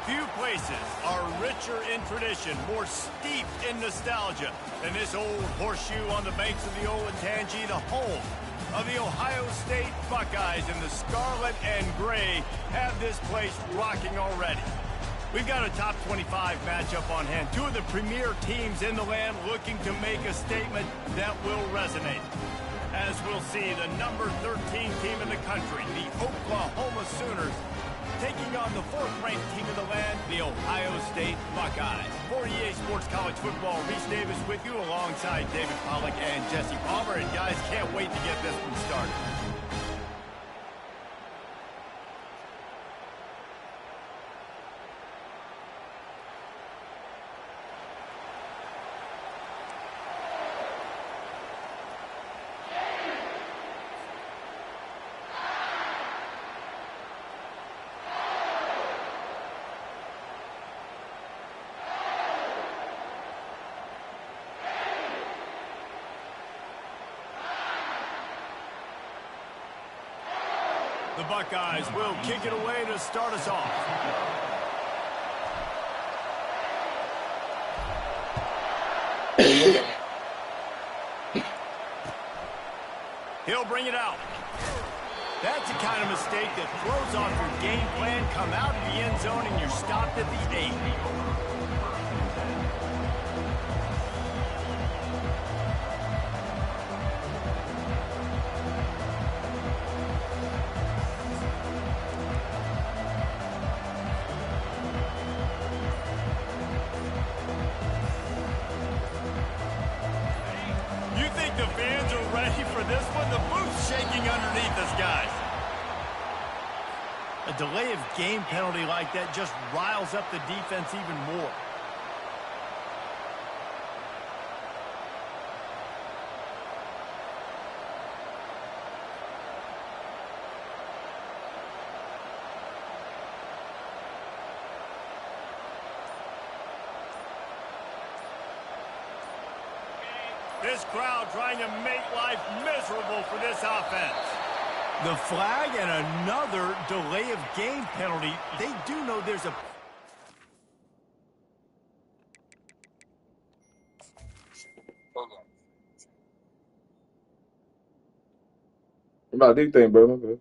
Few places are richer in tradition, more steeped in nostalgia than this old horseshoe on the banks of the Olentangy, the home of the Ohio State Buckeyes, and the scarlet and gray have this place rocking already. We've got a top 25 matchup on hand. Two of the premier teams in the land looking to make a statement that will resonate. As we'll see, the number 13 team in the country, the Oklahoma Sooners, taking on the fourth-ranked team in the land, the Ohio State Buckeyes. For EA Sports College Football, Reese Davis with you alongside David Pollack and Jesse Palmer. And guys, can't wait to get this one started. The Buckeyes will kick it away to start us off. He'll bring it out. That's the kind of mistake that throws off your game plan. Come out of the end zone and you're stopped at the 8. The fans are ready for this one. The booth's shaking underneath us, guys. A delay of game penalty like that just riles up the defense even more. This crowd trying to make life miserable for this offense. The flag and another delay of game penalty. They do know there's a... About these things, bro. Okay.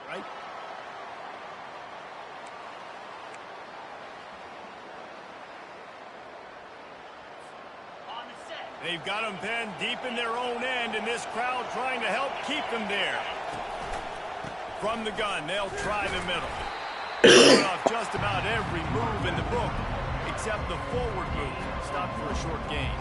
Right? They've got them pinned deep in their own end, and this crowd trying to help keep them there. From the gun, they'll try the middle. Going off just about every move in the book, except the forward move. Stopped for a short gain.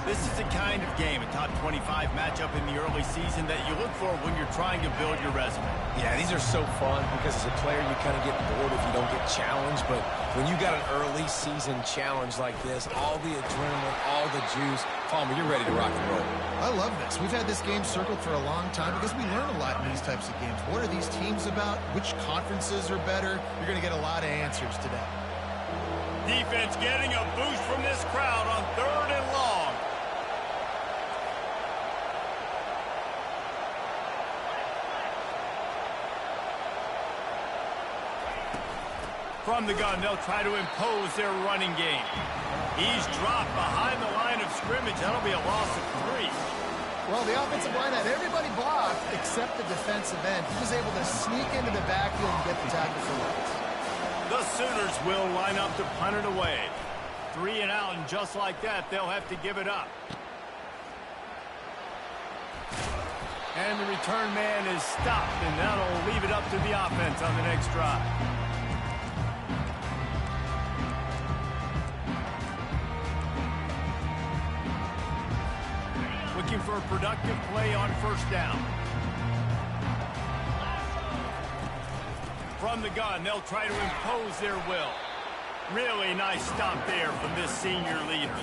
This is the kind of game, a top 25 matchup in the early season, that you look for when you're trying to build your resume. Yeah, these are so fun because as a player, you kind of get bored if you don't get challenged. But when you got an early season challenge like this, all the adrenaline, all the juice, Palmer, you're ready to rock and roll. I love this. We've had this game circled for a long time because we learn a lot in these types of games. What are these teams about? Which conferences are better? You're going to get a lot of answers today. Defense getting a boost from this crowd on 3rd and long. From the gun, they'll try to impose their running game. He's dropped behind the line of scrimmage. That'll be a loss of 3. Well, the offensive line had everybody blocked except the defensive end. He was able to sneak into the backfield and get the tackle for loss. The Sooners will line up to punt it away. 3 and out, and just like that, they'll have to give it up. And the return man is stopped, and that'll leave it up to the offense on the next drive. Looking for a productive play on 1st down. From the gun, they'll try to impose their will. Really nice stop there from this senior leader.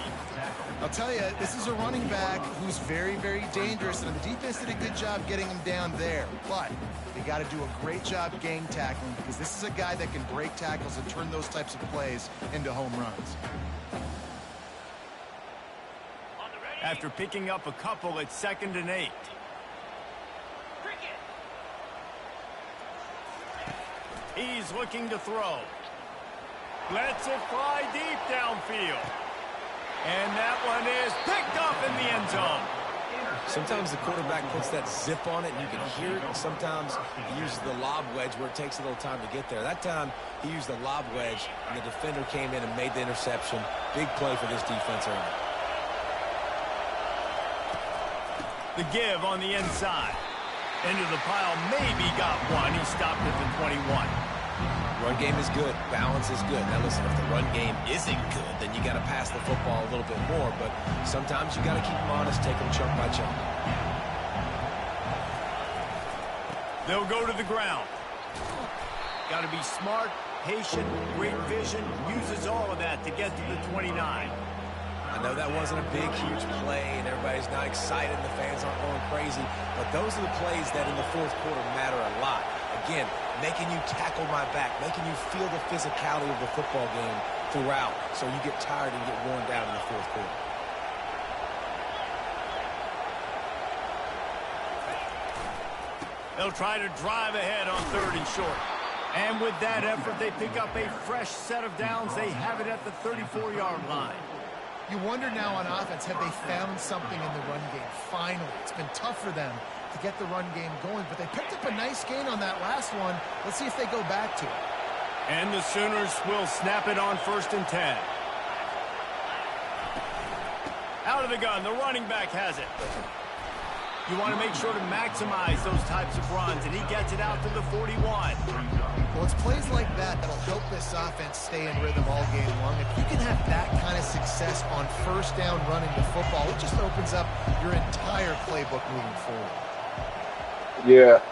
I'll tell you, this is a running back who's very, very dangerous, and the defense did a good job getting him down there. But they got to do a great job gang tackling because this is a guy that can break tackles and turn those types of plays into home runs. after picking up a couple at 2nd and 8. He's looking to throw. Lets it fly deep downfield. And that one is picked up in the end zone. Sometimes the quarterback puts that zip on it, and you can hear it. And sometimes he uses the lob wedge where it takes a little time to get there. That time, he used the lob wedge, and the defender came in and made the interception. Big play for this defense early. The give on the inside. Into the pile, maybe got one. He stopped at the 21. Run game is good. Balance is good. Now listen, if the run game isn't good, then you got to pass the football a little bit more. But sometimes you got to keep them honest, take them chunk by chunk. They'll go to the ground. Got to be smart, patient, great vision. Uses all of that to get to the 29. I know that wasn't a big, huge play, and everybody's not excited, and the fans aren't going crazy. But those are the plays that in the fourth quarter matter a lot. Again, making you tackle my back, making you feel the physicality of the football game throughout, so you get tired and get worn down in the fourth quarter. They'll try to drive ahead on 3rd and short. And with that effort, they pick up a fresh set of downs. They have it at the 34-yard line. You wonder now on offense, have they found something in the run game? Finally, it's been tough for them to get the run game going, but they picked up a nice gain on that last one. Let's see if they go back to it. And the Sooners will snap it on 1st and 10. Out of the gun, the running back has it. You want to make sure to maximize those types of runs, and he gets it out to the 41. Well, it's plays like that that'll help this offense stay in rhythm all game long. If you can have that kind of success on 1st down running the football, it just opens up your entire playbook moving forward. Yeah.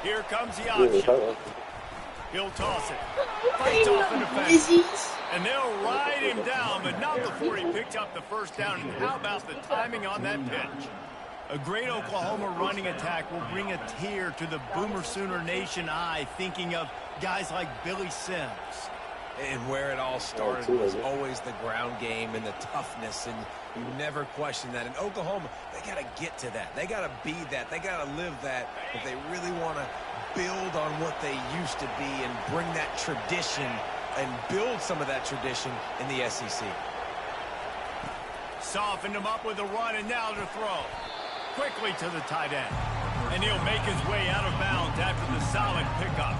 Here comes the option. He'll toss it. Fights off the defense. And they'll ride him down, but not before he picked up the 1st down. And how about the timing on that pitch? A great Oklahoma running attack will bring a tear to the Boomer Sooner Nation eye, thinking of guys like Billy Sims. And where it all started was always the ground game and the toughness, and you never question that. In Oklahoma, they got to get to that. They got to be that. They got to live that. If they really want to build on what they used to be and bring that tradition and build some of that tradition in the SEC. Softened him up with a run, and now to throw. Quickly to the tight end. And he'll make his way out of bounds after the solid pickup.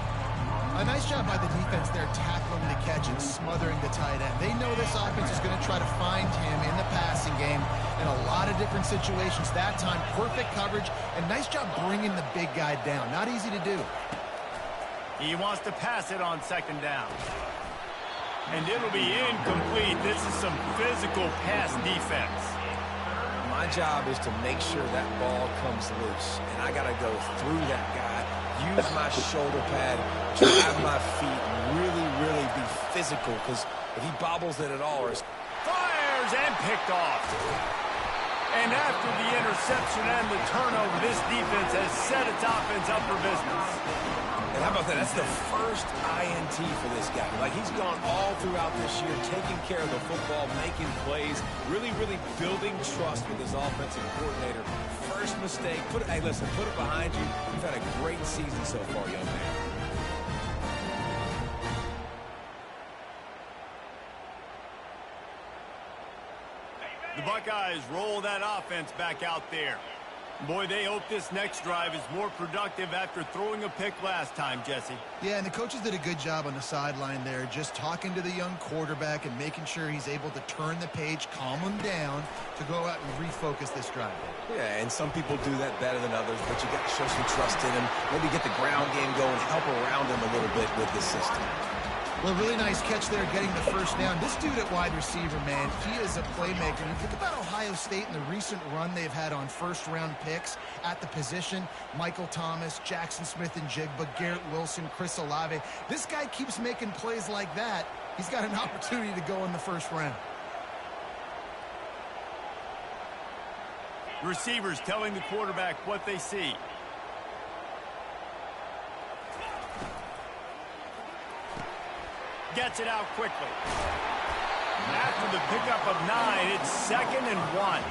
A nice job by the defense there, tackling the catch and smothering the tight end. They know this offense is going to try to find him in the passing game in a lot of different situations. That time, perfect coverage, and nice job bringing the big guy down. Not easy to do. He wants to pass it on 2nd down. And it'll be incomplete. This is some physical pass defense. My job is to make sure that ball comes loose, and I got to go through that guy, use my shoulder pad, drive my feet, and really, really be physical, because if he bobbles it at all, or fires and picked off. And after the interception and the turnover, this defense has set its offense up for business. And how about that? That's the first INT for this guy. Like, he's gone all throughout this year, taking care of the football, making plays, really, really building trust with his offensive coordinator. First mistake. Hey, listen, put it behind you. You've had a great season so far, young man. The Buckeyes roll that offense back out there. Boy, they hope this next drive is more productive after throwing a pick last time, Jesse. Yeah, and the coaches did a good job on the sideline there, just talking to the young quarterback and making sure he's able to turn the page, calm him down to go out and refocus this drive. Yeah, and some people do that better than others, but you got to show some trust in him, maybe get the ground game going, help around him a little bit with this system. Well, really nice catch there, getting the 1st down. This dude at wide receiver, man, he is a playmaker. And think about Ohio State and the recent run they've had on 1st-round picks at the position. Michael Thomas, Jackson Smith-Njigba, Garrett Wilson, Chris Olave. This guy keeps making plays like that. He's got an opportunity to go in the 1st round. Receivers telling the quarterback what they see. Gets it out quickly. After the pickup of 9, it's 2nd and 1.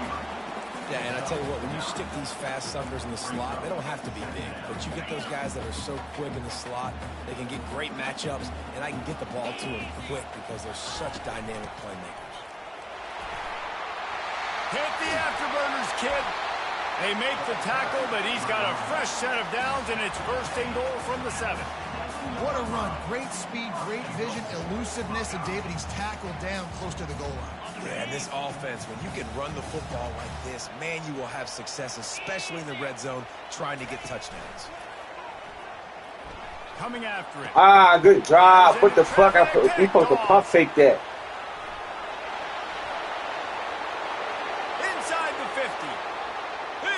Yeah, and I tell you what, when you stick these fast suckers in the slot, they don't have to be big. But you get those guys that are so quick in the slot, they can get great matchups, and I can get the ball to them quick because they're such dynamic playmakers. Hit the afterburners, kid. They make the tackle, but he's got a fresh set of downs, and it's 1st and goal from the 7. What a run. Great speed, great vision, elusiveness, and David, he's tackled down close to the goal line. Yeah, this offense, when you can run the football like this, man, you will have success, especially in the red zone, trying to get touchdowns. Coming after it. Ah, good job. What the fuck? We supposed to pump fake that. Inside the 50.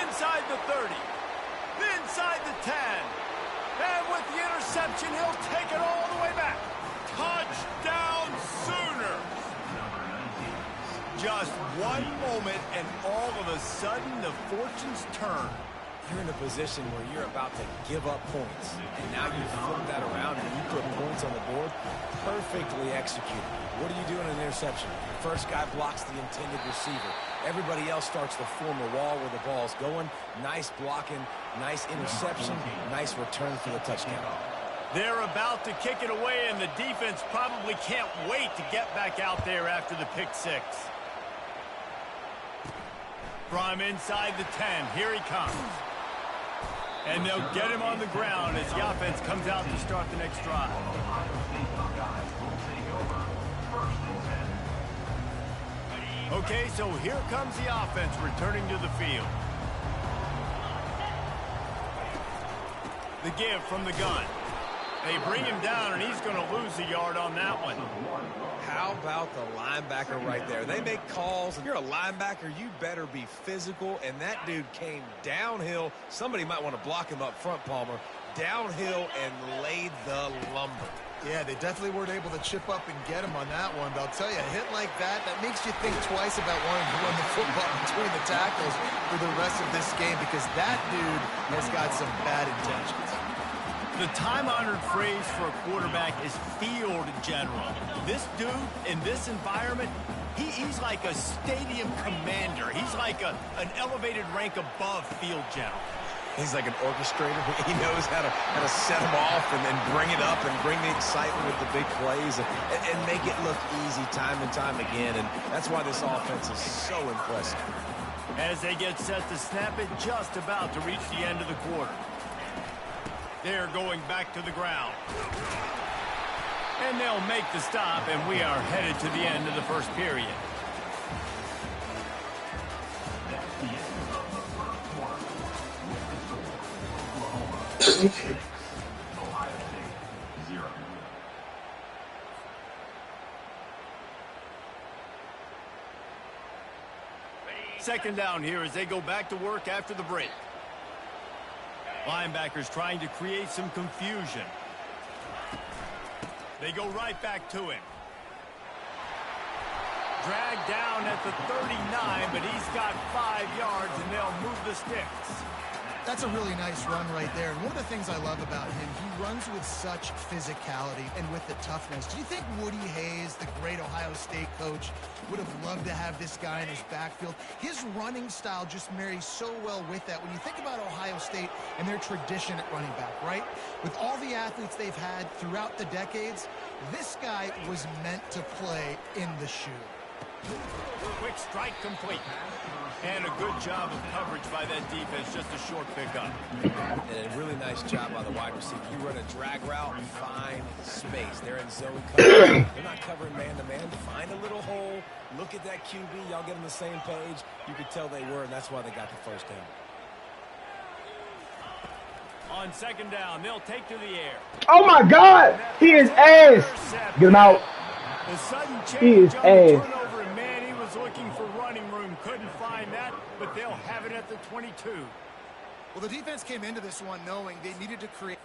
Inside the 30. Inside the 10. And with the interception, he'll take it all the way back. Touchdown Sooners. Just one moment, and all of a sudden, the fortunes turn. You're in a position where you're about to give up points, and now you flip that around and you put points on the board. Perfectly executed. What do you do in an interception? The first guy blocks the intended receiver. Everybody else starts to form a wall where the ball's going. Nice blocking, nice interception, nice return for the touchdown. They're about to kick it away, and the defense probably can't wait to get back out there after the pick 6. From inside the 10, here he comes. And they'll get him on the ground as the offense comes out to start the next drive. Okay, so here comes the offense returning to the field. The give from the gun. They bring him down, and he's going to lose a yard on that one. How about the linebacker right there? They make calls. If you're a linebacker, you better be physical, and that dude came downhill. Somebody might want to block him up front, Palmer. Downhill and laid the lumber. Yeah, they definitely weren't able to chip up and get him on that one. But I'll tell you, a hit like that makes you think twice about wanting to run the football between the tackles for the rest of this game, because that dude has got some bad intentions. The time-honored phrase for a quarterback is field general. This dude, in this environment, he's like a stadium commander. He's like an elevated rank above field general. He's like an orchestrator. He knows how to set them off and then bring it up and bring the excitement with the big plays and make it look easy time and time again. And that's why this offense is so impressive. As they get set to snap it, just about to reach the end of the quarter. They're going back to the ground. And they'll make the stop, and we are headed to the end of the first period. Second down here as they go back to work after the break. Linebackers trying to create some confusion. They go right back to him. Dragged down at the 39, but he's got 5 yards, and they'll move the sticks. That's a really nice run right there. And one of the things I love about him, he runs with such physicality and with the toughness. Do you think Woody Hayes, the great Ohio State coach, would have loved to have this guy in his backfield? His running style just marries so well with that. When you think about Ohio State and their tradition at running back, right? With all the athletes they've had throughout the decades, this guy was meant to play in the shoe. Quick strike complete. And a good job of coverage by that defense, just a short pickup. And a really nice job by the wide receiver. You run a drag route, find space. They're in zone coverage. They're not covering man-to-man. Find a little hole. Look at that QB. Y'all get on the same page. You could tell they were, and that's why they got the first down. On second down, they'll take to the air. Oh, my God. He is ass. Get him out. The sudden He is change on the ass. turnover, and man, he was looking for running room. Couldn't find that, but they'll have it at the 22. Well, the defense came into this one knowing they needed to create.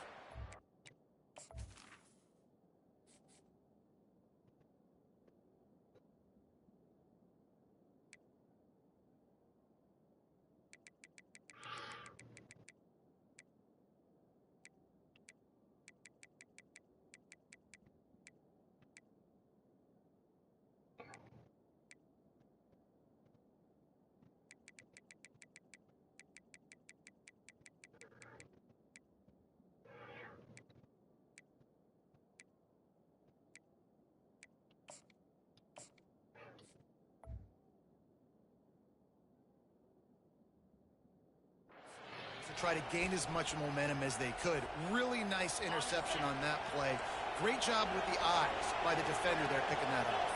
try to gain as much momentum as they could. Really nice interception on that play. Great job with the eyes by the defender there picking that up.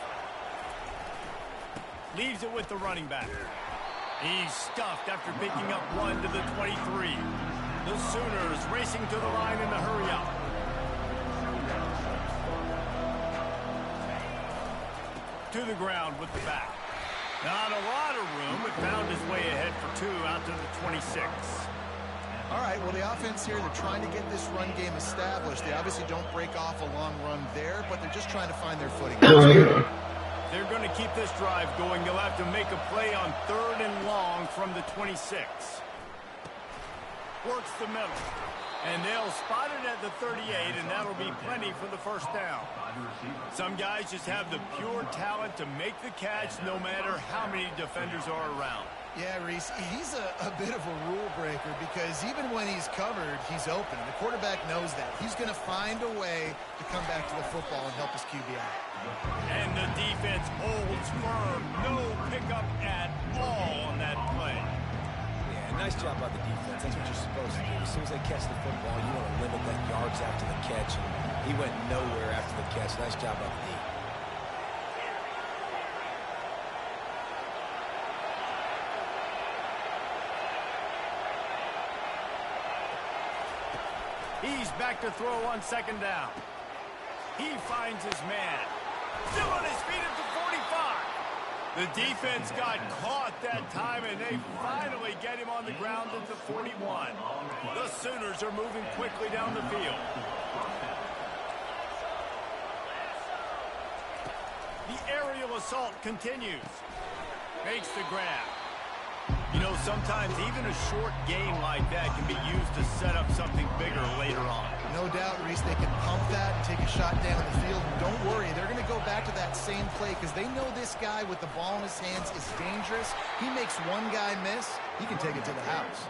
Leaves it with the running back. He's stuffed after picking up 1 to the 23. The Sooners racing to the line in the hurry up. To the ground with the back. Not a lot of room, but found his way ahead for 2 out to the 26. All right, well, the offense here, they're trying to get this run game established. They obviously don't break off a long run there, but they're just trying to find their footing. They're going to keep this drive going. They'll have to make a play on 3rd and long from the 26. Works the middle. And they'll spot it at the 38, and that'll be plenty for the first down. Some guys just have the pure talent to make the catch no matter how many defenders are around. Yeah, Reese, he's a bit of a rule breaker because even when he's covered, he's open. And the quarterback knows that. He's going to find a way to come back to the football and help his QB out. And the defense holds firm. No pickup at all on that play. Yeah, nice job by the defense. That's what you're supposed to do. As soon as they catch the football, you want to limit that yards after the catch. And he went nowhere after the catch. Nice job by the D. He's back to throw on 2nd down. He finds his man. Still on his feet at the 45. The defense got caught that time, and they finally get him on the ground at the 41. The Sooners are moving quickly down the field. The aerial assault continues. Makes the grab. You know, sometimes even a short game like that can be used to set up something bigger later on. No doubt, Reese, they can pump that and take a shot down the field. And don't worry, they're going to go back to that same play because they know this guy with the ball in his hands is dangerous. He makes one guy miss, he can take it to the house.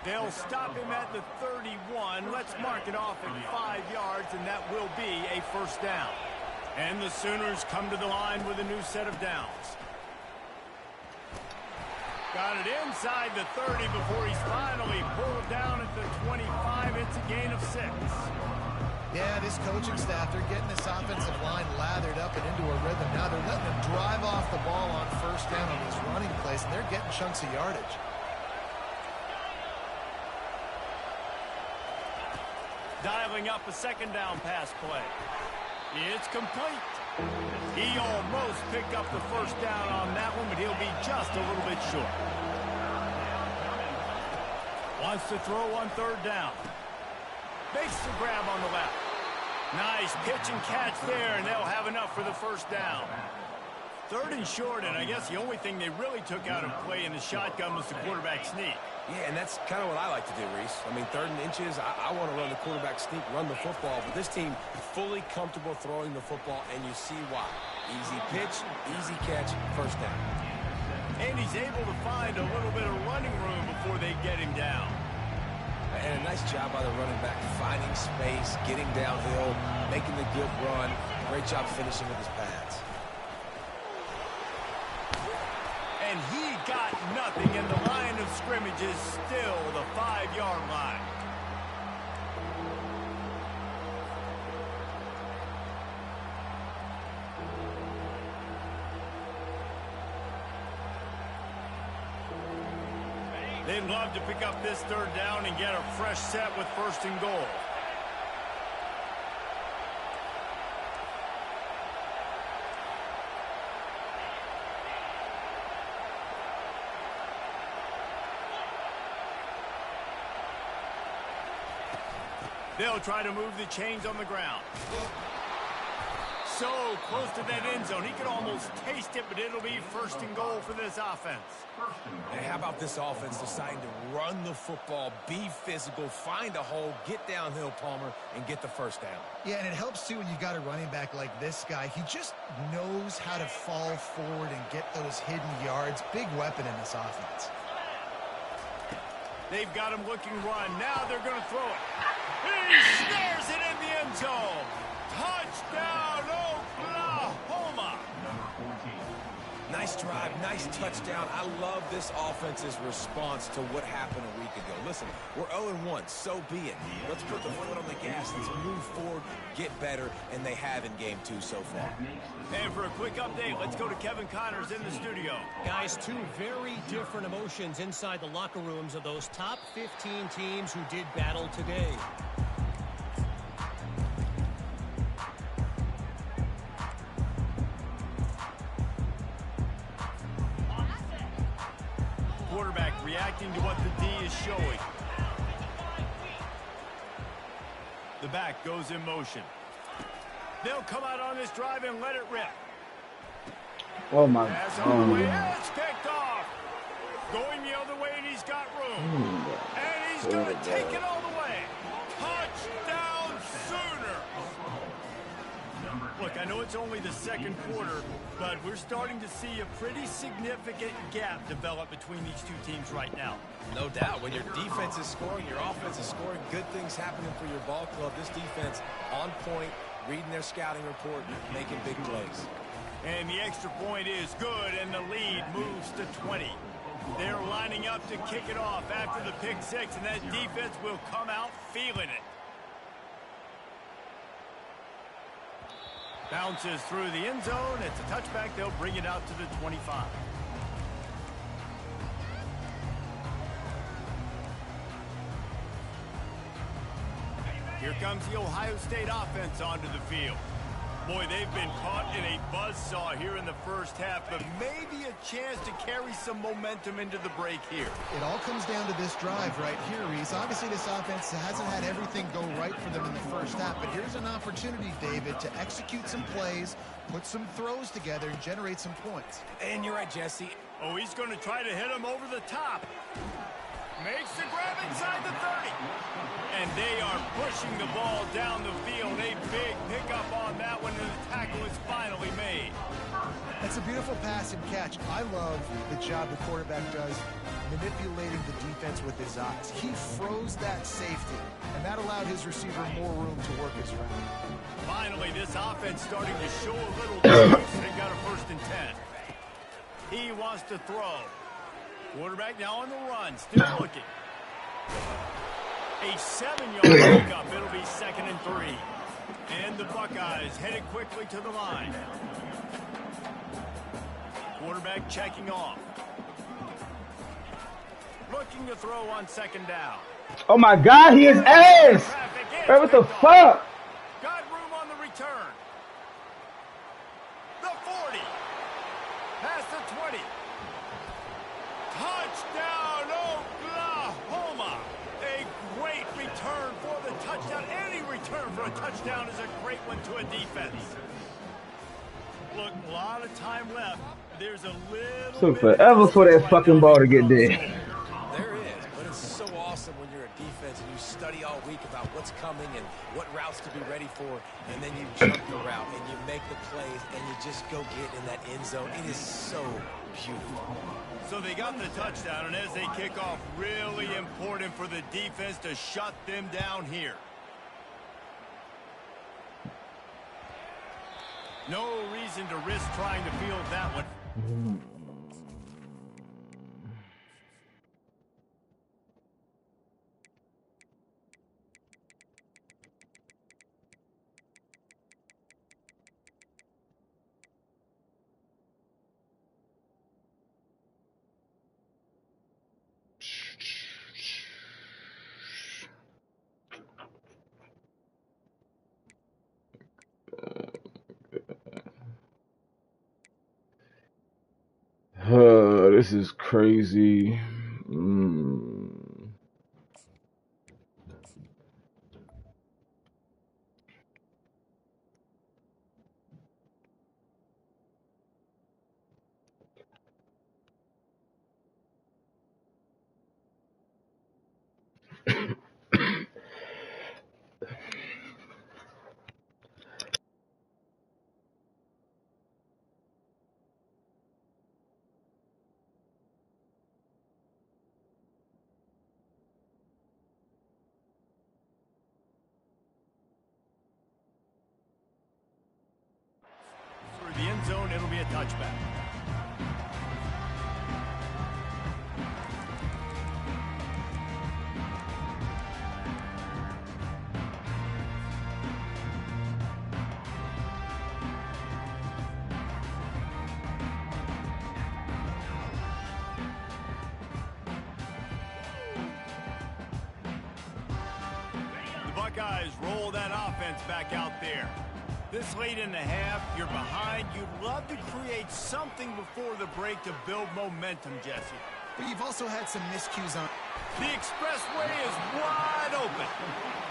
They'll stop him at the 31. Let's mark it off at 5 yards, and that will be a first down. And the Sooners come to the line with a new set of downs. Got it inside the 30 before he's finally pulled down at the 25. It's a gain of 6. Yeah, this coaching staff, they're getting this offensive line lathered up and into a rhythm. Now they're letting them drive off the ball on 1st down on these running plays, and they're getting chunks of yardage. Dialing up a 2nd down pass play. It's complete. He almost picked up the first down on that one, but he'll be just a little bit short. Wants to throw on 3rd down. Makes the grab on the left. Nice pitch and catch there, and they'll have enough for the first down. 3rd and short, and I guess the only thing they really took out of play in the shotgun was the quarterback sneak. Yeah, and that's kind of what I like to do, Reese. I mean, 3rd and inches, I want to run the quarterback sneak, run the football, but this team fully comfortable throwing the football, and you see why. Easy pitch, easy catch, first down. And he's able to find a little bit of running room before they get him down. And a nice job by the running back, finding space, getting downhill, making the good run. Great job finishing with his pads. And he got nothing, and the line of scrimmage is still the 5-yard line. They'd love to pick up this 3rd down and get a fresh set with 1st and goal. They'll try to move the chains on the ground. So close to that end zone. He could almost taste it, but it'll be 1st and goal for this offense. Hey, how about this offense deciding to run the football, be physical, find a hole, get downhill, Palmer, and get the first down? Yeah, and it helps, too, when you've got a running back like this guy. He just knows how to fall forward and get those hidden yards. Big weapon in this offense. They've got him looking run. Now they're going to throw it. He snares it in the end zone. Touchdown, Oklahoma. Nice drive, nice touchdown. I love this offense's response to what happened a week ago. Listen, we're 0-1, so be it. Let's put the foot on the gas. Let's move forward, get better, and they have in game 2 so far. And for a quick update, let's go to Kevin Connors in the studio. Guys, 2 very different emotions inside the locker rooms of those top 15 teams who did battle today. Quarterback reacting to what the D is showing. The back goes in motion. They'll come out on this drive and let it rip. Oh my God. It's picked off. Going the other way, and he's got room. And he's going to take it all the way. Touchdown Sooner. Look, I know it's only the second quarter, but we're starting to see a pretty significant gap develop between these 2 teams right now. No doubt. When your defense is scoring, your offense is scoring, good things happening for your ball club. This defense on point, reading their scouting report, making big plays. And the extra point is good, and the lead moves to 20. They're lining up to kick it off after the pick 6, and that defense will come out feeling it. Bounces through the end zone. It's a touchback. They'll bring it out to the 25. Here comes the Ohio State offense onto the field. Boy, they've been caught in a buzzsaw here in the first half, but maybe a chance to carry some momentum into the break here. It all comes down to this drive right here, Reese. Obviously, this offense hasn't had everything go right for them in the first half, but here's an opportunity, David, to execute some plays, put some throws together, and generate some points. And you're right, Jesse. Oh, he's going to try to hit him over the top. Makes the grab inside the 30. And they are pushing the ball down the field. A big pickup on that one, and the tackle is finally made. That's a beautiful pass and catch. I love the job the quarterback does manipulating the defense with his eyes. He froze that safety, and that allowed his receiver more room to work his route. Finally, this offense starting to show a little juice. They got a 1st and 10. He wants to throw. Quarterback now on the run, still looking. A 7-yard pickup. It'll be 2nd and 3. And the Buckeyes headed quickly to the line. Quarterback checking off. Looking to throw on 2nd down. Oh my God, he is ass! Hey, what the fuck? Got room on the return. The 40. Past the 20. Touchdown, Oklahoma! A great return for the touchdown. Any return for a touchdown is a great one to a defense. Look, a lot of time left. There's a little Took forever for that fucking ball to get there. There is, but it's so awesome when you're a defense and you study all week about what's coming and what routes to be ready for, and then you jump the route and you make the plays and you just go get in that end zone. It is so beautiful. So they got the touchdown, and as they kick off, really important for the defense to shut them down here. No reason to risk trying to field that one. This is crazy. The end zone, it'll be a touchback. Buckeyes roll that offense back out there. This late in the half, you're behind. You'd love to create something before the break to build momentum, Jesse. But you've also had some miscues on. The expressway is wide open.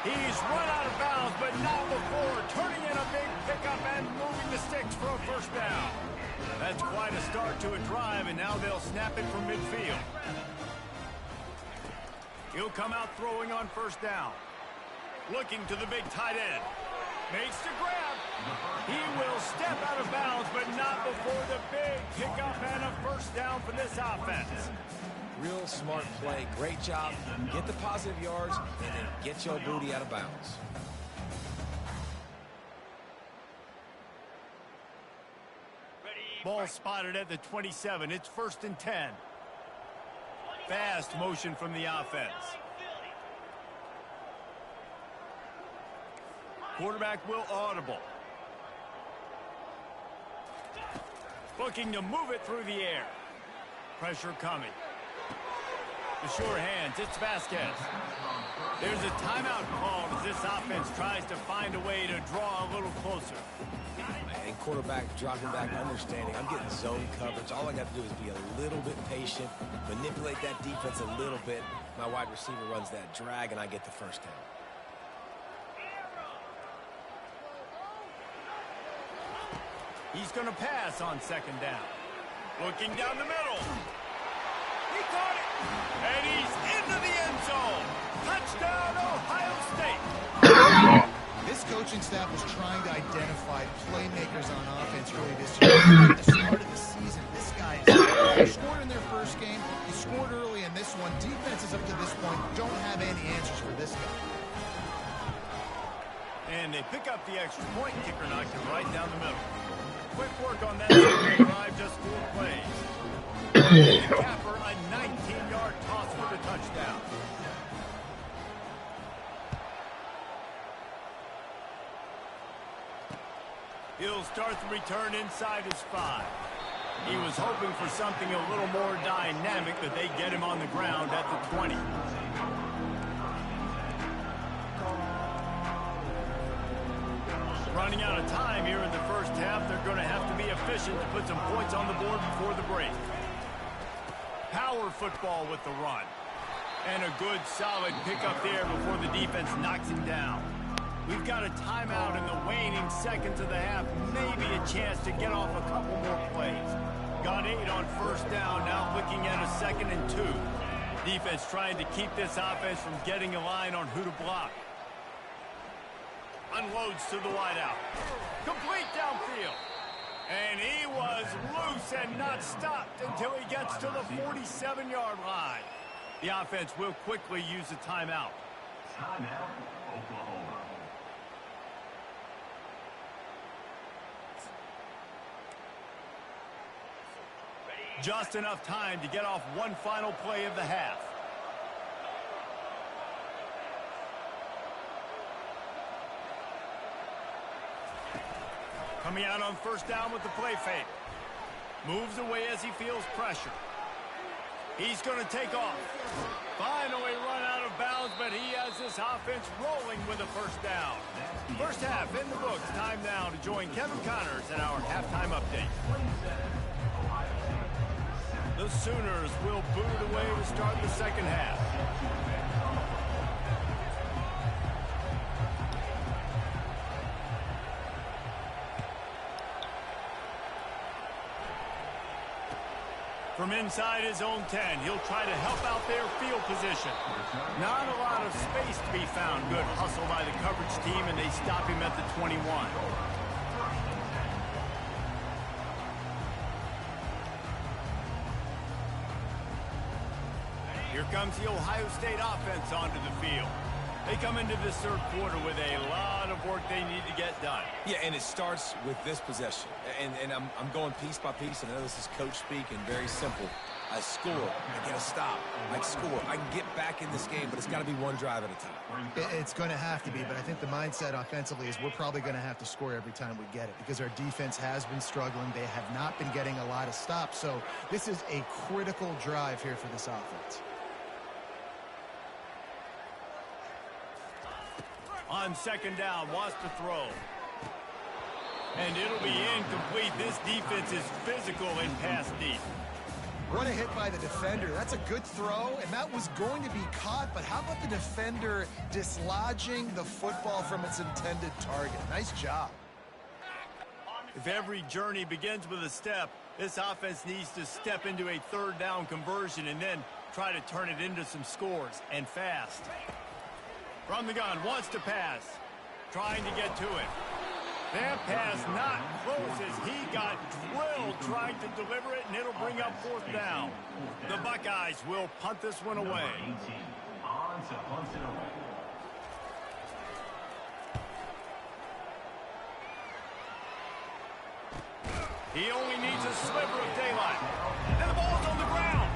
He's run out of bounds, but not before turning in a big pickup and moving the sticks for a first down. That's quite a start to a drive, and now they'll snap it from midfield. He'll come out throwing on first down. Looking to the big tight end. Makes the grab. He will step out of bounds, but not before the big pickup and a first down for this offense. Real smart play. Great job. Get the positive yards and then get your booty out of bounds. Ball spotted at the 27. It's 1st and 10. Fast motion from the offense. Quarterback will audible. Looking to move it through the air. Pressure coming. The sure hands, it's Vasquez. There's a timeout called as this offense tries to find a way to draw a little closer. And quarterback dropping back, understanding. I'm getting zone coverage. All I got to do is be a little bit patient, manipulate that defense a little bit. My wide receiver runs that drag, and I get the first down. He's going to pass on 2nd down. Looking down the middle. He caught it. And he's into the end zone. Touchdown, Ohio State. This coaching staff was trying to identify playmakers on offense really this year. At the start of the season, this guy is scored in their first game. He scored early in this one. Defenses up to this point don't have any answers for this guy. And they pick up the extra point. Kicker knocked it right down the middle. Quick work on that drive, just 4 plays. Capper, a 19-yard toss for the touchdown. He'll start the return inside his 5. He was hoping for something a little more dynamic, but they get him on the ground at the 20. Running out of time here in the first half. They're going to have to be efficient to put some points on the board before the break. Power football with the run. And a good, solid pickup there before the defense knocks him down. We've got a timeout in the waning seconds of the half. Maybe a chance to get off a couple more plays. Got 8 on first down. Now looking at a 2nd and 2. Defense trying to keep this offense from getting a line on who to block. Unloads to the wideout. Complete downfield. And he was loose and not stopped until he gets to the 47-yard line. The offense will quickly use a timeout. Timeout, Oklahoma. Just enough time to get off one final play of the half. Coming out on first down with the play fake. Moves away as he feels pressure. He's going to take off. Finally run out of bounds, but he has this offense rolling with a first down. First half in the books. Time now to join Kevin Connors in our halftime update. The Sooners will boot it away to start the second half. From inside his own 10, he'll try to help out their field position. Not a lot of space to be found. Good hustle by the coverage team, and they stop him at the 21. Here comes the Ohio State offense onto the field. They come into this third quarter with a lot of work they need to get done. Yeah, and it starts with this possession. And I'm going piece by piece, and I know this is coach speak and very simple. I score, I get a stop, I score. I can get back in this game, but it's got to be one drive at a time. It's going to have to be, but I think the mindset offensively is we're probably going to have to score every time we get it because our defense has been struggling. They have not been getting a lot of stops, so this is a critical drive here for this offense. On on second down, wants to throw. And it'll be incomplete. This defense is physical in pass deep. What a hit by the defender. That's a good throw, and that was going to be caught, but how about the defender dislodging the football from its intended target? Nice job. If every journey begins with a step, this offense needs to step into a third down conversion and then try to turn it into some scores, and fast. From the gun, wants to pass. Trying to get to it. That pass not close as he got drilled trying to deliver it, and it'll bring up fourth down. The Buckeyes will punt this one away. On to punt it away. He only needs a sliver of daylight. And the ball's on the ground.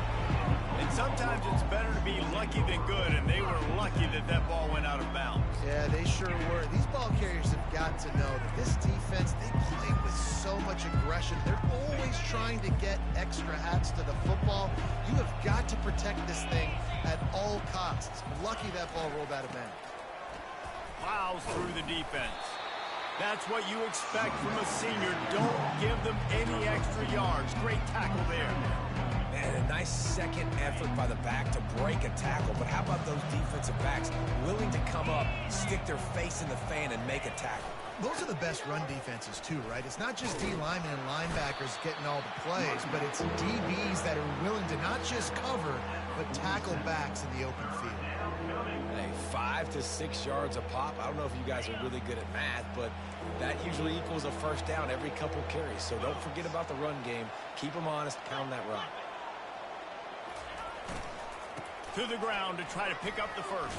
And sometimes it's better to be lucky than good, and they were lucky that that ball went out of bounds. Yeah, they sure were. These ball carriers have got to know that this defense, they play with so much aggression. They're always trying to get extra hats to the football. You have got to protect this thing at all costs. Lucky that ball rolled out of bounds. Plows through the defense. That's what you expect from a senior. Don't give them any extra yards. Great tackle there. Man, a nice second effort by the back to break a tackle. But how about those defensive backs willing to come up, stick their face in the fan, and make a tackle? Those are the best run defenses, too, right? It's not just D linemen and linebackers getting all the plays, but it's DBs that are willing to not just cover, but tackle backs in the open field. Hey, 5 to 6 yards a pop. I don't know if you guys are really good at math, but that usually equals a first down every couple carries. So don't forget about the run game. Keep them honest. Pound that rock. To the ground to try to pick up the first.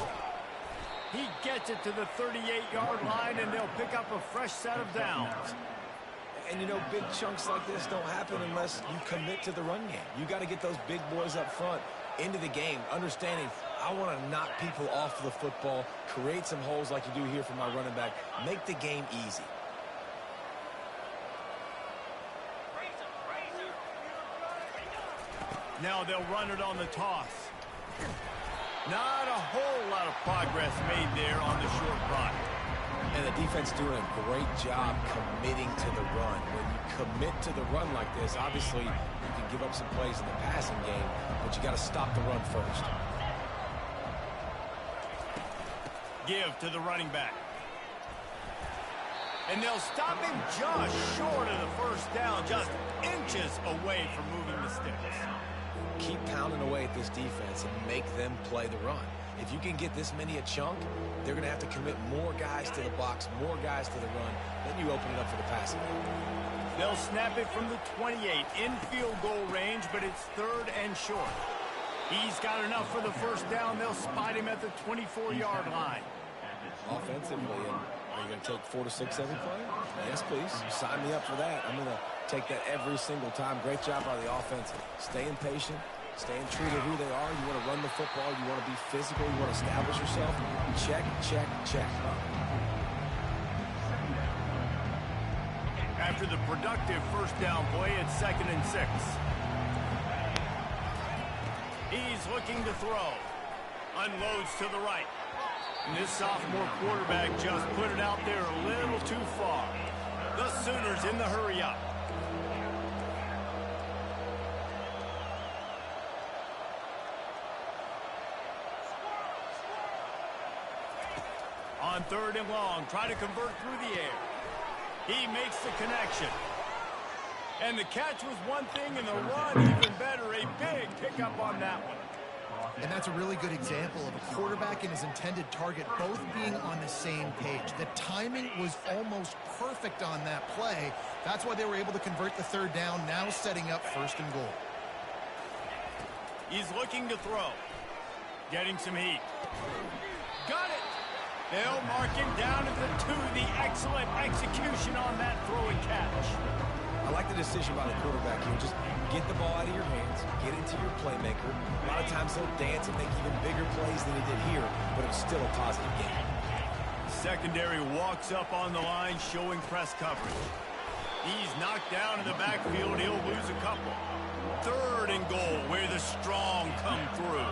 He gets it to the 38-yard line, and they'll pick up a fresh set of downs. And, you know, big chunks like this don't happen unless you commit to the run game. You got to get those big boys up front into the game, understanding I want to knock people off the football, create some holes like you do here for my running back, make the game easy. Now they'll run it on the toss. Not a whole lot of progress made there on the short punt. And the defense doing a great job committing to the run. When you commit to the run like this, obviously you can give up some plays in the passing game, but you got to stop the run first. Give to the running back. And they'll stop him just short of the first down, just inches away from moving the sticks. Keep pounding away at this defense and make them play the run. If you can get this many a chunk, they're going to have to commit more guys to the box, more guys to the run. Then you open it up for the passing game. They'll snap it from the 28 in field goal range, but it's third and short. He's got enough for the first down. They'll spot him at the 24-yard line. Offensively, and are you going to take 4 to 6 every play? Yes, please. Sign me up for that. I'm going to take that every single time. Great job by the offense. Staying patient, staying true to who they are. You want to run the football. You want to be physical. You want to establish yourself. Check, check, check. After the productive first down play, it's 2nd and 6. He's looking to throw. Unloads to the right. And this sophomore quarterback just put it out there a little too far. The Sooners in the hurry up. On 3rd and long, try to convert through the air. He makes the connection. And the catch was one thing, and the run even better. A big pickup on that one. And that's a really good example of a quarterback and his intended target both being on the same page. The timing was almost perfect on that play. That's why they were able to convert the 3rd down, now setting up 1st and goal. He's looking to throw. Getting some heat. Got it! They'll mark him down at the 2. The excellent execution on that throw and catch. I like the decision by the quarterback here. Just get the ball out of your hands, get it to your playmaker. A lot of times he'll dance and make even bigger plays than he did here, but it was still a positive game. Secondary walks up on the line, showing press coverage. He's knocked down in the backfield. He'll lose a couple. 3rd and goal, where the strong come through.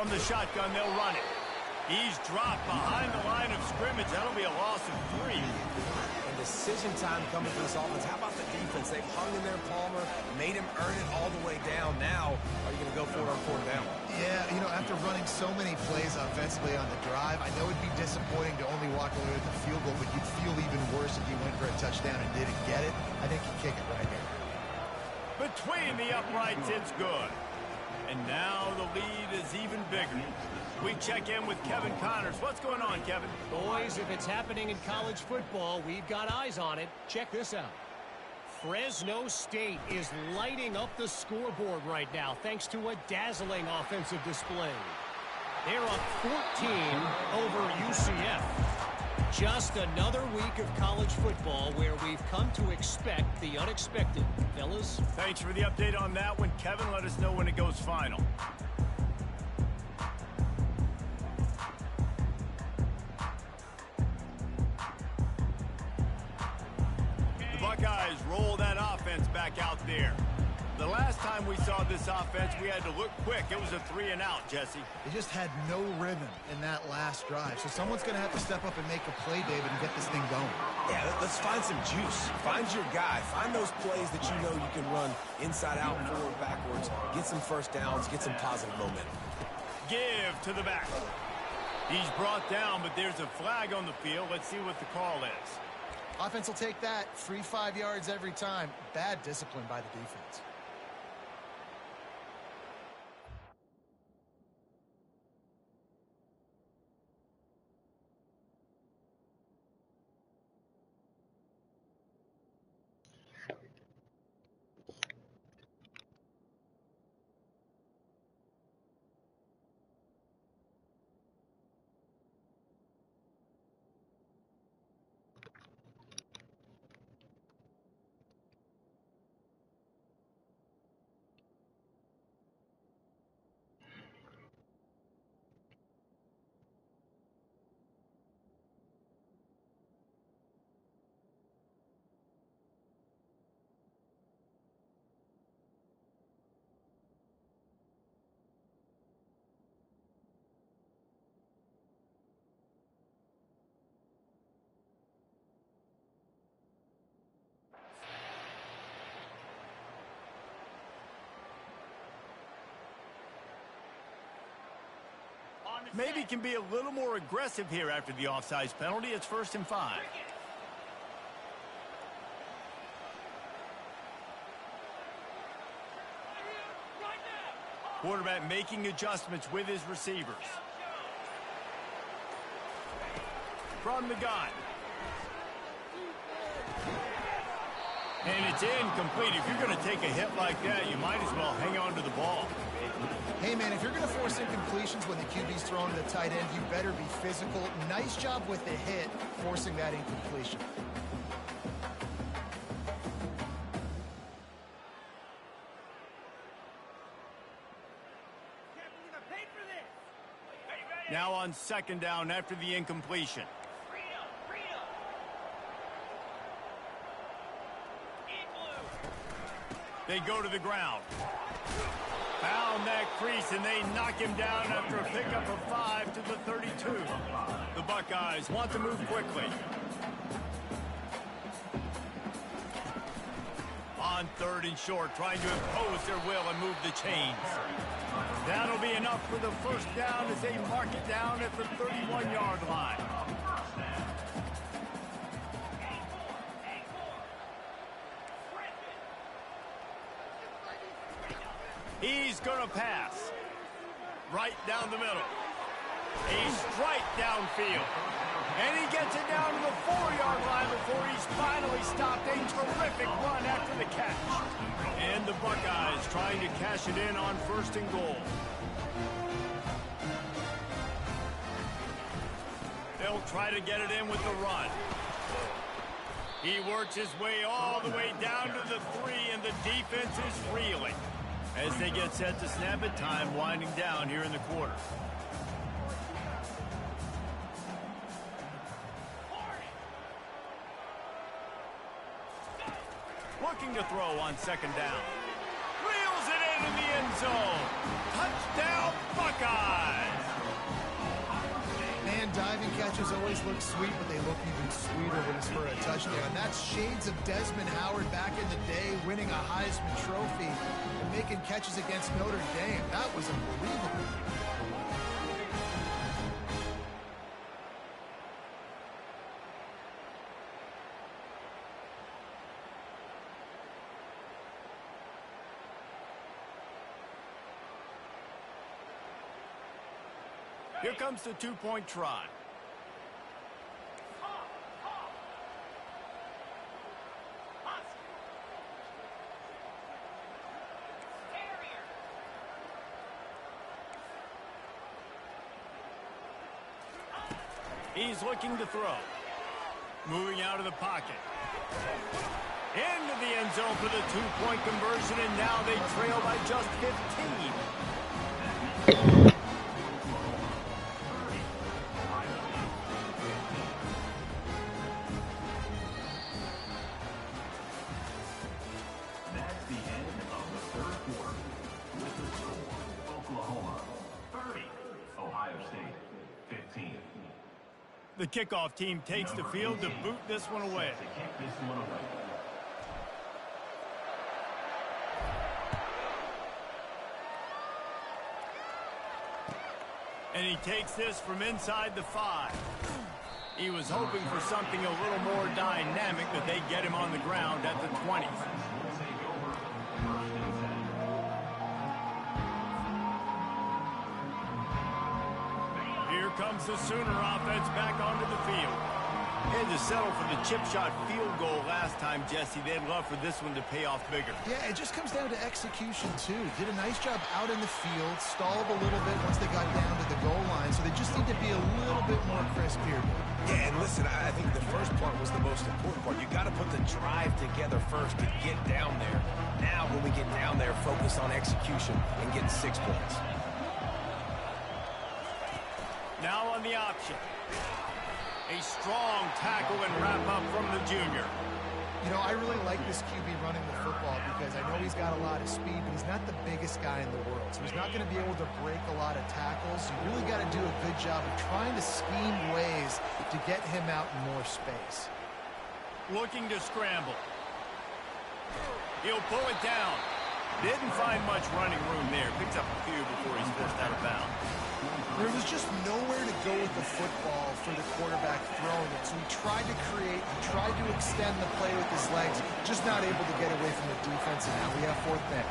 From the shotgun, they'll run it. He's dropped behind the line of scrimmage. That'll be a loss of 3. And decision time coming for this offense. How about the defense? They've hung in there, Palmer, made him earn it all the way down. Now, are you going to go for it on 4th down? Yeah, you know, after running so many plays offensively on the drive, I know it'd be disappointing to only walk away with the field goal, but you'd feel even worse if you went for a touchdown and didn't get it. I think you kick it right here. Between the uprights, it's good. And now the lead is even bigger. We check in with Kevin Connors. What's going on, Kevin? Boys, if it's happening in college football, we've got eyes on it. Check this out. Fresno State is lighting up the scoreboard right now thanks to a dazzling offensive display. They're up 14 over UCF. Just another week of college football where we've come to expect the unexpected. Fellas? Thanks for the update on that one, Kevin. Let us know when it goes final. Buckeyes roll that offense back out there. The last time we saw this offense, we had to look quick. It was a 3-and-out, Jesse. They just had no rhythm in that last drive. So someone's going to have to step up and make a play, David, and get this thing going. Yeah, let's find some juice. Find your guy. Find those plays that you know you can run inside out, forward, backwards. Get some first downs. Get some positive momentum. Give to the back. He's brought down, but there's a flag on the field. Let's see what the call is. Offense will take that. Free 5 yards every time. Bad discipline by the defense. Maybe can be a little more aggressive here after the offsides penalty. It's 1st and 5. Quarterback making adjustments with his receivers. From the gun. And it's incomplete. If you're going to take a hit like that, you might as well hang on to the ball. Hey, man, if you're going to force incompletions when the QB's throwing to the tight end, you better be physical. Nice job with the hit, forcing that incompletion. Now on 2nd down after the incompletion. They go to the ground. Found that crease, and they knock him down after a pickup of 5 to the 32. The Buckeyes want to move quickly. On 3rd and short, trying to impose their will and move the chains. That'll be enough for the 1st down as they mark it down at the 31-yard line. He's going to pass. Right down the middle. A strike downfield. And he gets it down to the 4-yard line before he's finally stopped. A terrific run after the catch. And the Buckeyes trying to cash it in on 1st and goal. They'll try to get it in with the run. He works his way all the way down to the 3, and the defense is reeling. As they get set to snap it, time winding down here in the quarter. Looking to throw on 2nd down. Reels it in in the end zone. Touchdown, Buckeyes! Man, diving catches always look sweet, but they look even sweeter when it's for a touchdown. That's shades of Desmond Howard back in the day, winning a Heisman Trophy and making catches against Notre Dame. That was unbelievable. Here comes the two-point try. He's looking to throw. Moving out of the pocket. Into the end zone for the two-point conversion, and now they trail by just 15. The kickoff team takes the field to boot this one away. And he takes this from inside the 5. He was hoping for something a little more dynamic, but they get him on the ground at the 20. Comes the Sooner offense back onto the field. Had to settle for the chip shot field goal last time, Jesse. They'd love for this one to pay off bigger. Yeah, it just comes down to execution, too. Did a nice job out in the field, stalled a little bit once they got down to the goal line, so they just need to be a little bit more crisp here. Yeah, and listen, I think the first part was the most important part. You got to put the drive together first to get down there. Now, when we get down there, focus on execution and getting 6 points. Now on the option. A strong tackle and wrap up from the junior. You know, I really like this QB running the football because I know he's got a lot of speed, but he's not the biggest guy in the world. So he's not going to be able to break a lot of tackles. You really got to do a good job of trying to scheme ways to get him out in more space. Looking to scramble. He'll pull it down. Didn't find much running room there. Picks up a few before he's forced out of bounds. There was just nowhere to go with the football for the quarterback throwing it. So he tried to create, he tried to extend the play with his legs, just not able to get away from the defense, and now we have 4th down.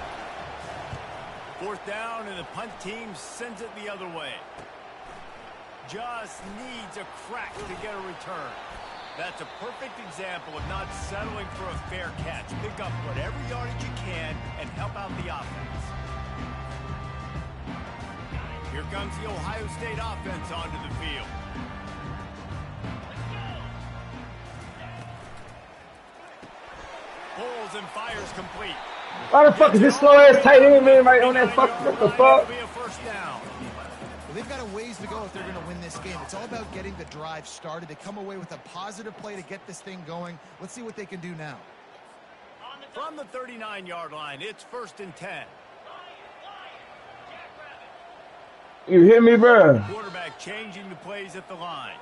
4th down, and the punt team sends it the other way. Just needs a crack to get a return. That's a perfect example of not settling for a fair catch. Pick up whatever yardage you can and help out the offense. Here comes the Ohio State offense onto the field. Pulls and fires complete. Why the fuck is this slow ass tight end man right on that fuck? What the fuck? Be a first down. Well, they've got a ways to go if they're going to win this game. It's all about getting the drive started. They come away with a positive play to get this thing going. Let's see what they can do now. From the 39-yard line, it's 1st and 10. You hear me, bro? Quarterback changing the plays at the line.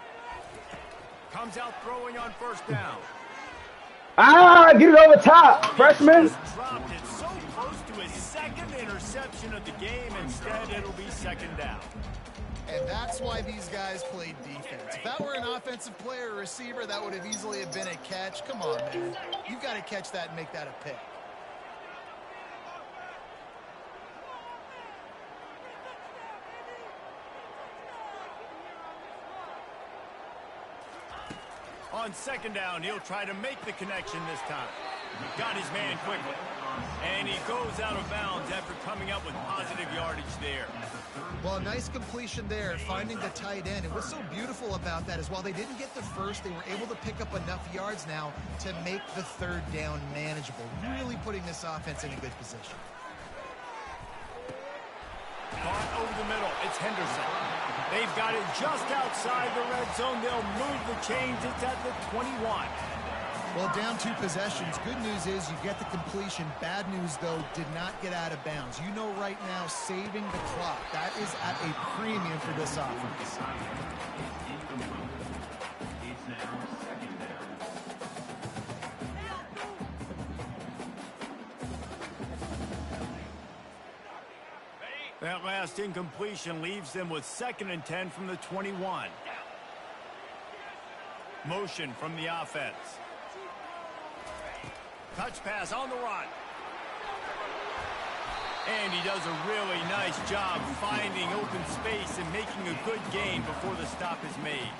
Comes out throwing on 1st down. Ah, get it over top, freshman. Dropped it so close to his 2nd interception of the game. Instead, it'll be 2nd down. And that's why these guys played defense. If that were an offensive player or receiver, that would have easily have been a catch. Come on, man. You've got to catch that and make that a pick. On 2nd down, he'll try to make the connection this time. Got his man quickly. And he goes out of bounds after coming up with positive yardage there. Well, a nice completion there, finding the tight end. And what's so beautiful about that is while they didn't get the first, they were able to pick up enough yards now to make the 3rd down manageable. Really putting this offense in a good position. Caught over the middle. It's Henderson. They've got it just outside the red zone. They'll move the chains. It's at the 21. Well, down 2 possessions. Good news is you get the completion. Bad news, though, did not get out of bounds. You know right now, saving the clock. That is at a premium for this offense. That last incompletion leaves them with 2nd and 10 from the 21. Motion from the offense. Touch pass on the run. And he does a really nice job finding open space and making a good gain before the stop is made.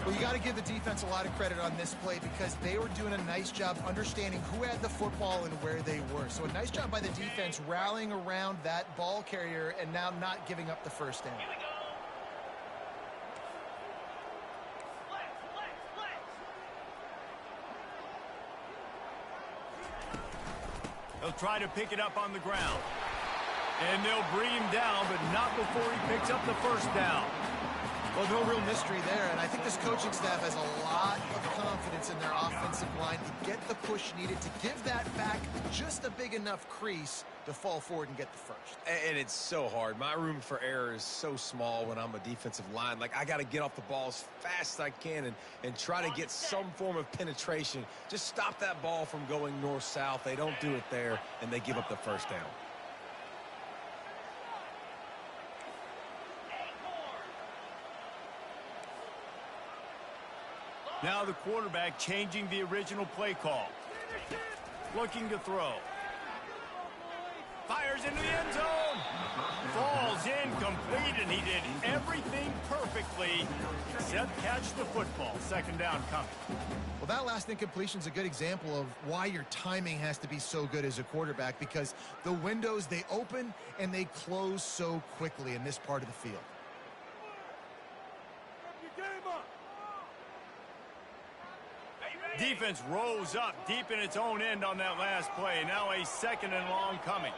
Well, you got to give the defense a lot of credit on this play because they were doing a nice job understanding who had the football and where they were. So a nice job by the defense rallying around that ball carrier and now not giving up the first down. They'll try to pick it up on the ground. And they'll bring him down, but not before he picks up the first down. Well, no real mystery there, and I think this coaching staff has a lot of confidence in their offensive line to get the push needed to give that back just a big enough crease to fall forward and get the first. And it's so hard. My room for error is so small when I'm a defensive line. Like, I got to get off the ball as fast as I can and try to get some form of penetration. Just stop that ball from going north-south. They don't do it there, and they give up the first down. Now the quarterback changing the original play call. Looking to throw. Fires into the end zone. Falls incomplete, and he did everything perfectly except catch the football. 2nd down coming. Well, that last incompletion is a good example of why your timing has to be so good as a quarterback because the windows, they open and they close so quickly in this part of the field. Defense rose up deep in its own end on that last play. Now a 2nd and long coming.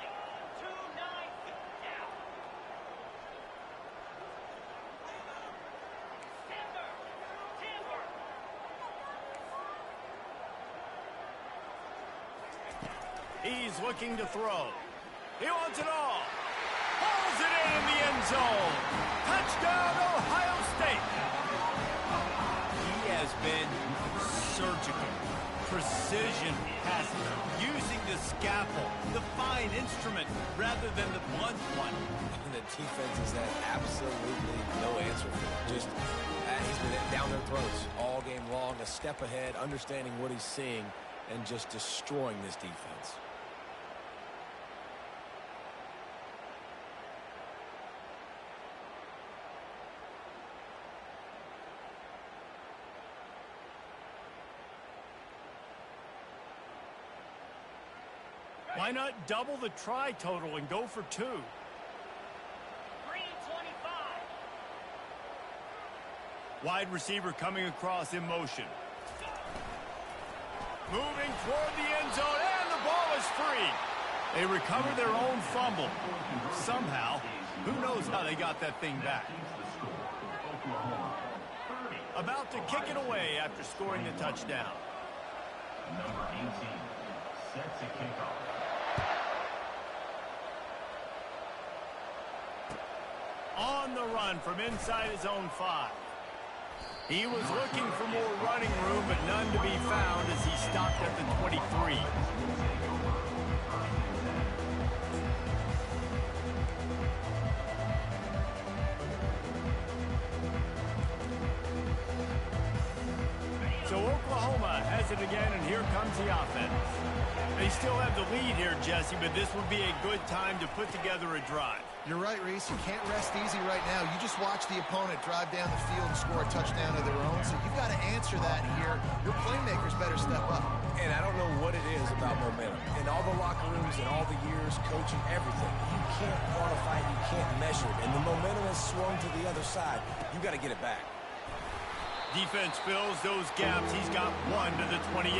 He's looking to throw. He wants it all. Pulls it in the end zone. Touchdown, Ohio State. He has been surgical, precision passing, using the scalpel, the fine instrument, rather than the blunt one. And the defense has had absolutely no answer for it. Just, he's been down their throats all game long, a step ahead, understanding what he's seeing, and just destroying this defense. Why not double the try total and go for 2? Wide receiver coming across in motion. Moving toward the end zone, and the ball is free. They recover their own fumble. Somehow, who knows how they got that thing back. About to kick it away after scoring the touchdown. Number 18 sets a kickoff. On the run from inside his own 5. He was looking for more running room, but none to be found as he stopped at the 23. So Oklahoma has it again, and here comes the offense. They still have the lead here, Jesse, but this would be a good time to put together a drive. You're right, Reese. You can't rest easy right now. You just watch the opponent drive down the field and score a touchdown of their own. So you've got to answer that here. Your playmakers better step up. And I don't know what it is about momentum. In all the locker rooms and all the years, coaching, everything, you can't quantify it, you can't measure it. And the momentum has swung to the other side. You got to get it back. Defense fills those gaps. He's got 1 to the 28.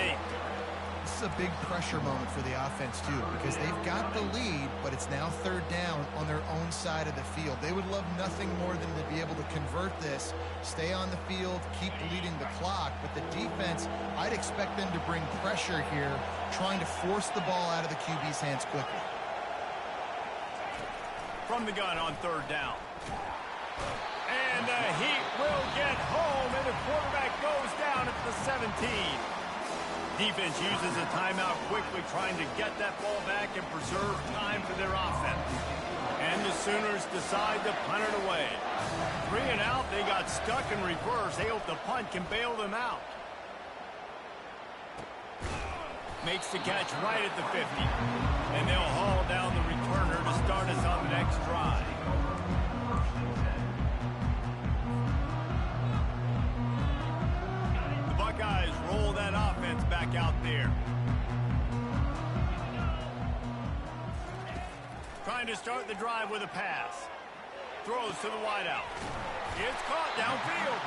This is a big pressure moment for the offense, too, because they've got the lead, but it's now third down on their own side of the field. They would love nothing more than to be able to convert this, stay on the field, keep leading the clock. But the defense, I'd expect them to bring pressure here, trying to force the ball out of the QB's hands quickly. From the gun on third down. And the Heat will get home, and the quarterback goes down at the 17. Defense uses a timeout quickly, trying to get that ball back and preserve time for their offense. And the Sooners decide to punt it away. 3 and out, they got stuck in reverse. They hope the punt can bail them out. Makes the catch right at the 50. And they'll haul down the returner to start us on the next drive. Buckeyes roll that offense back out there. Trying to start the drive with a pass. Throws to the wideout. It's caught downfield.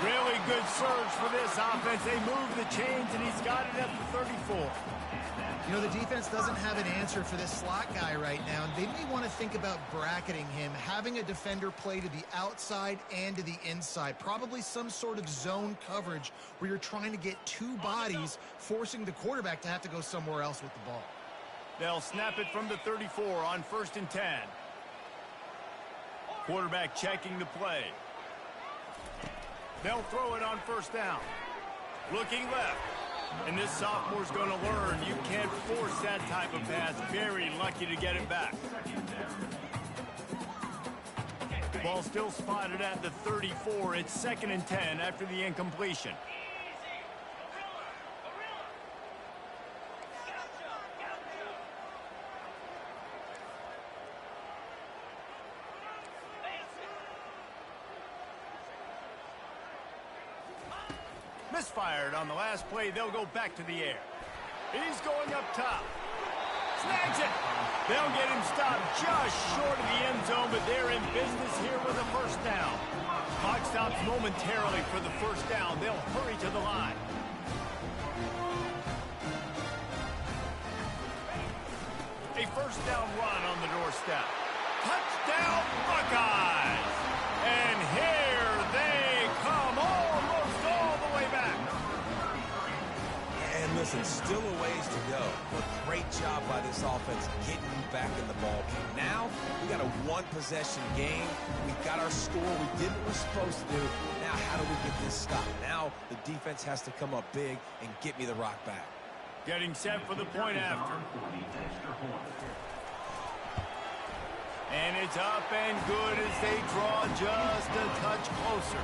Really good surge for this offense. They move the chains, and he's got it at the 34. You know, the defense doesn't have an answer for this slot guy right now. They may want to think about bracketing him, having a defender play to the outside and to the inside. Probably some sort of zone coverage where you're trying to get two bodies, forcing the quarterback to have to go somewhere else with the ball. They'll snap it from the 34 on 1st and 10. Quarterback checking the play. They'll throw it on 1st down. Looking left. And this sophomore's going to learn you can't force that type of pass. Very lucky to get it back. Ball still spotted at the 34. It's 2nd and 10 after the incompletion. Misfired on the last play. They'll go back to the air. He's going up top. Snags it. They'll get him stopped just short of the end zone, but they're in business here with a 1st down. Clock stops momentarily for the 1st down. They'll hurry to the line. A 1st down run on the doorstep. Touchdown Buckeyes! And here they come, almost all the way back. And listen, still a ways to go. But great job by this offense getting you back in the ball game. Now, we got a one-possession game. We got our score. We did what we're supposed to do. Now, how do we get this stopped? Now, the defense has to come up big and get me the rock back. Getting set for the point after. And it's up and good as they draw just a touch closer.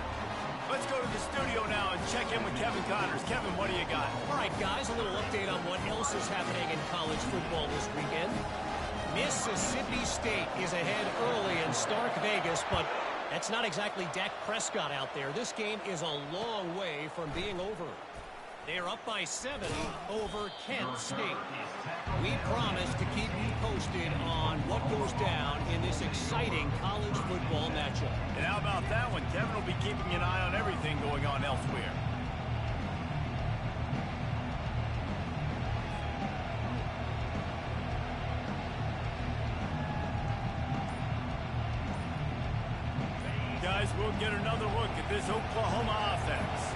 Let's go to the studio now and check in with Kevin Connors. Kevin, what do you got? All right, guys, a little update on what else is happening in college football this weekend. Mississippi State is ahead early in Stark Vegas, but that's not exactly Dak Prescott out there. This game is a long way from being over. They're up by 7 over Kent State. We promise to keep you posted on what goes down in this exciting college football matchup. And how about that one? Kevin will be keeping an eye on everything going on elsewhere. Guys, we'll get another look at this Oklahoma offense.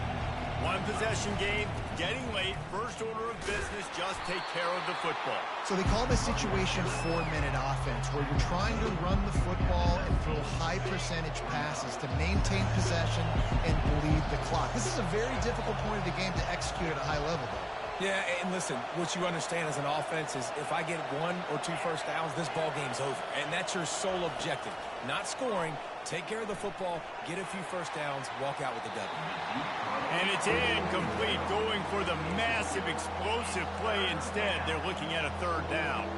One possession game, getting late, first order of business, just take care of the football. So they call this situation 4-minute offense, where you're trying to run the football and throw high percentage passes to maintain possession and bleed the clock. This is a very difficult point of the game to execute at a high level, though. Yeah, and listen, what you understand as an offense is if I get 1 or 2 first downs, this ball game's over. And that's your sole objective. Not scoring, take care of the football, get a few first downs, walk out with the W. And it's incomplete, going for the massive explosive play instead. They're looking at a 3rd down.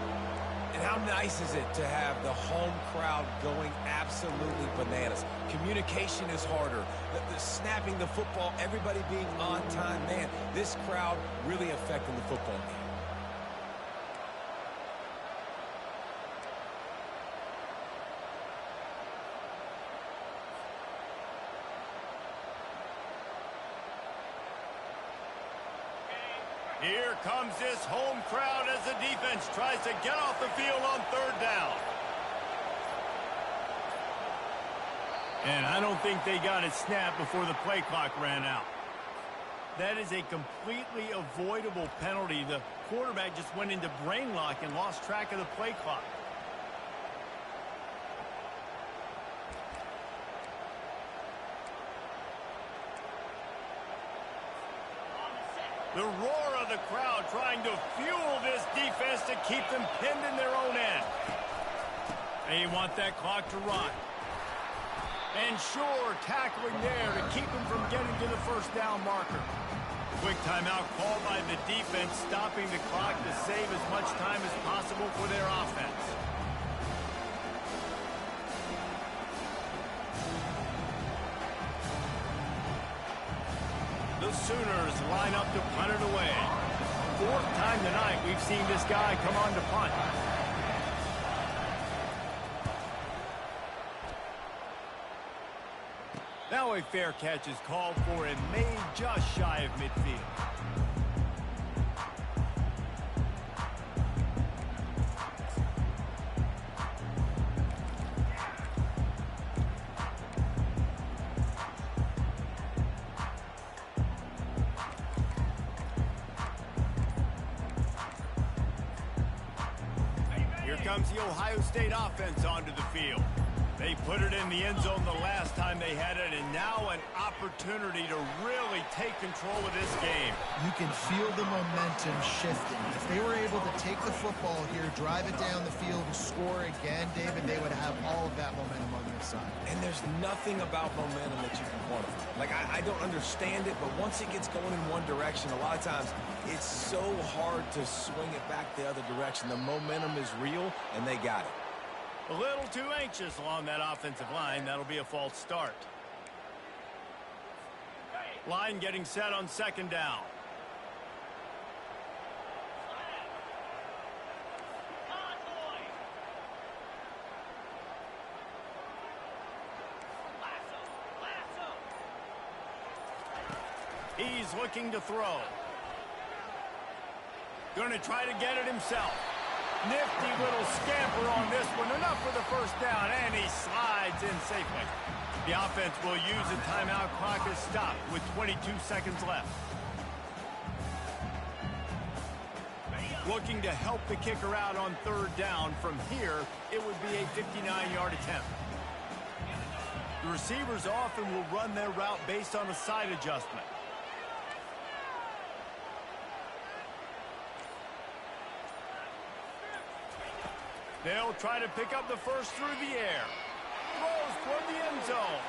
And how nice is it to have the home crowd going absolutely bananas? Communication is harder. The snapping the football, everybody being on time. Man, this crowd really affecting the football game. Here comes this home crowd as the defense tries to get off the field on third down. And I don't think they got it snapped before the play clock ran out. That is a completely avoidable penalty. The quarterback just went into brain lock and lost track of the play clock. The roar of the crowd trying to fuel this defense to keep them pinned in their own end. They want that clock to run. And sure, tackling there to keep them from getting to the first down marker. Quick timeout called by the defense, stopping the clock to save as much time as possible for their offense. The Sooners line up to punt it away. Fourth time tonight we've seen this guy come on to punt. Now a fair catch is called for and made just shy of midfield. Here comes the Ohio State offense onto the field. They put it in the end zone the last time they had it, and now an opportunity to really take control of this game. You can feel the momentum shifting. If they were able to take the football here, drive it down the field, and score again, David, they would have all of that momentum on their side. And there's nothing about momentum that you can quantify. Like, I don't understand it, but once it gets going in one direction, a lot of times it's so hard to swing it back the other direction. The momentum is real, and they got it. A little too anxious along that offensive line. That'll be a false start. Line getting set on second down. He's looking to throw. Going to try to get it himself. Nifty little scamper on this one. Enough for the first down, and he slides in safely. The offense will use the timeout clock as stopped with 22 seconds left. Looking to help the kicker out on third down. From here, it would be a 59-yard attempt. The receivers often will run their route based on a side adjustment. They'll try to pick up the first through the air. Throws toward the end zone.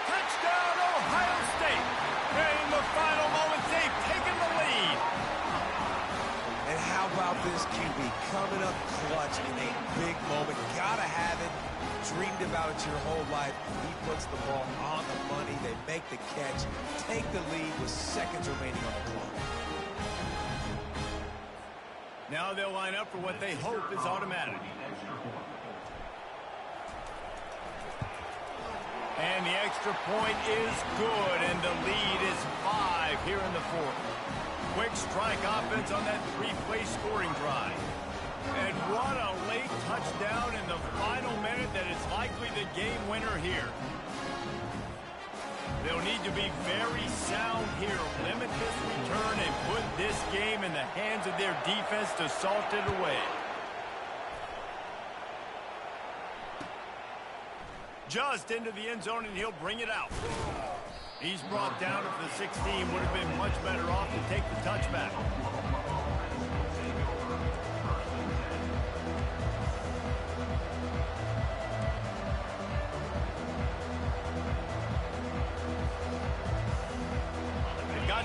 Touchdown, Ohio State. And in the final moments, they've taken the lead. And how about this QB coming up clutch in a big moment? Gotta have it. Dreamed about it your whole life. He puts the ball on the money. They make the catch. Take the lead with seconds remaining on the clock. Now they'll line up for what they hope is automatic. And the extra point is good, and the lead is 5 here in the fourth. Quick strike offense on that 3-play scoring drive. And what a late touchdown in the final minute that is likely the game winner here. They'll need to be very sound here, limit this return, and put this game in the hands of their defense to salt it away. Just into the end zone, and he'll bring it out. He's brought down at the 16. Would have been much better off to take the touchback.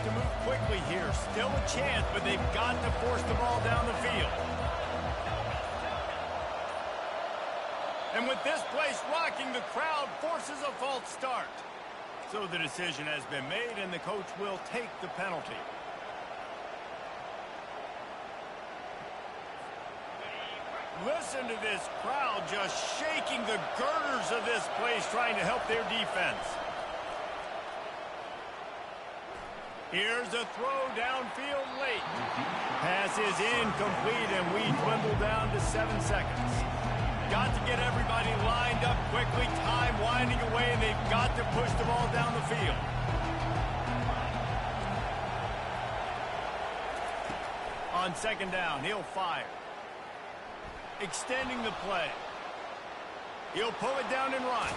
To move quickly here. Still a chance, but they've got to force the ball down the field. And with this place rocking, the crowd forces a false start. So the decision has been made, and the coach will take the penalty. Listen to this crowd just shaking the girders of this place, trying to help their defense. Here's a throw downfield late. Pass is incomplete, and we dwindle down to 7 seconds. Got to get everybody lined up quickly. Time winding away, and they've got to push the ball down the field. On 2nd down, he'll fire. Extending the play. He'll pull it down and run.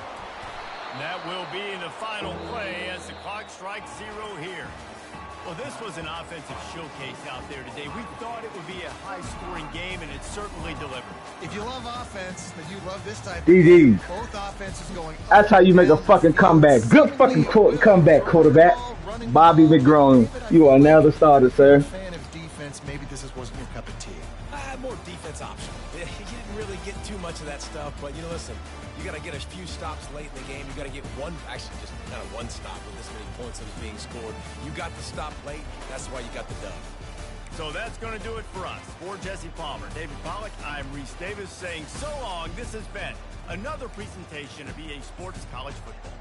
That will be the final play as the clock strikes 0 here. Well, this was an offensive showcase out there today. We thought it would be a high-scoring game, and it certainly delivered. If you love offense, then you love this type of DD. game. Both offenses going. That's how you make a fucking comeback. Good fucking comeback, quarterback. Bobby McGrone, you are now the starter, sir. Fan of defense, maybe this wasn't your cup of tea. More defense option. You didn't really get too much of that stuff, but, listen, you got to get a few stops late in the game. You got to get just kind of one stop with this many points that was being scored. You got the stop late. That's why you got the dub. So that's going to do it for us. For Jesse Palmer, David Pollack, I'm Reese Davis saying so long. This has been another presentation of EA Sports College Football.